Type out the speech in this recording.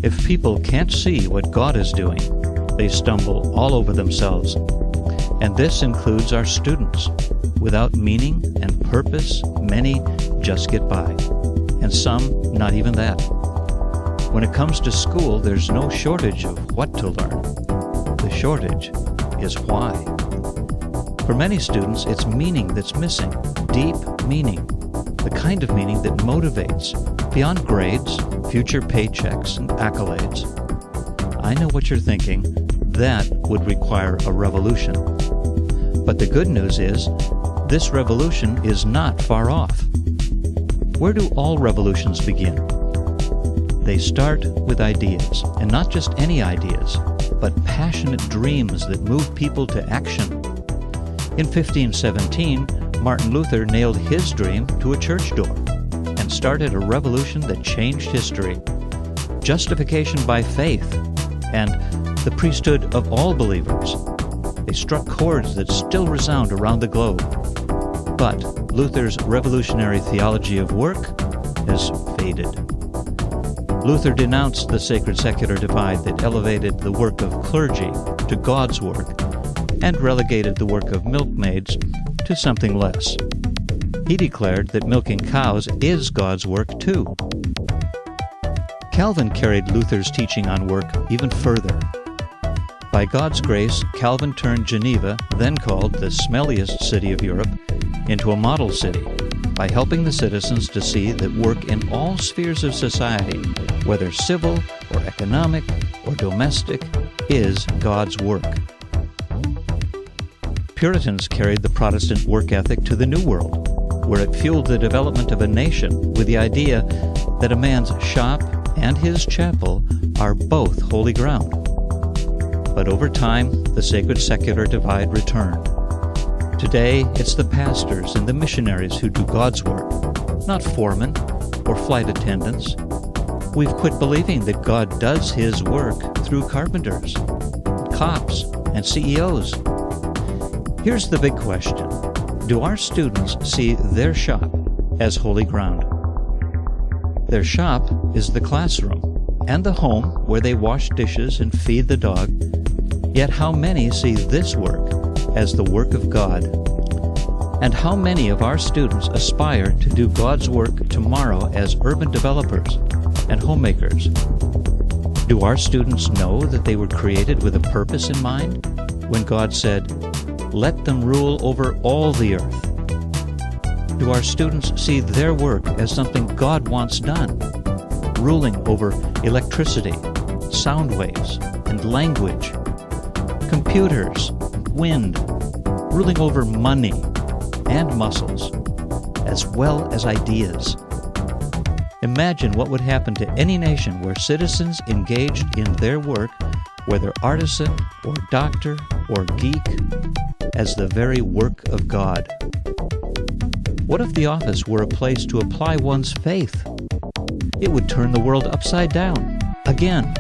If people can't see what God is doing, they stumble all over themselves. And this includes our students. Without meaning and purpose, many just get by, and some not even that. When it comes to school, there's no shortage of what to learn. The shortage is why. For many students, it's meaning that's missing, deep meaning, the kind of meaning that motivates, beyond grades, future paychecks, and accolades. I know what you're thinking. That would require a revolution. But the good news is, this revolution is not far off. Where do all revolutions begin? They start with ideas, and not just any ideas, but passionate dreams that move people to action. In 1517, Martin Luther nailed his dream to a church door and started a revolution that changed history. Justification by faith and the priesthood of all believers. They struck chords that still resound around the globe. But Luther's revolutionary theology of work has faded. Luther denounced the sacred-secular divide that elevated the work of clergy to God's work and relegated the work of milkmaids to something less. He declared that milking cows is God's work too. Calvin carried Luther's teaching on work even further. By God's grace, Calvin turned Geneva, then called the smelliest city of Europe, into a model city by helping the citizens to see that work in all spheres of society, whether civil or economic or domestic, is God's work. Puritans carried the Protestant work ethic to the New World, where it fueled the development of a nation with the idea that a man's shop and his chapel are both holy ground. But over time, the sacred-secular divide returned. Today, it's the pastors and the missionaries who do God's work, not foremen or flight attendants. We've quit believing that God does His work through carpenters, cops, and CEOs. Here's the big question. Do our students see their shop as holy ground? Their shop is the classroom and the home where they wash dishes and feed the dog. Yet how many see this work as the work of God? And how many of our students aspire to do God's work tomorrow as urban developers and homemakers? Do our students know that they were created with a purpose in mind when God said, "Let them rule over all the earth"? Do our students see their work as something God wants done, ruling over electricity, sound waves, and language, computers, and wind, ruling over money and muscles, as well as ideas? Imagine what would happen to any nation where citizens engaged in their work, whether artisan or doctor or geek, as the very work of God. What if the office were a place to apply one's faith? It would turn the world upside down, again.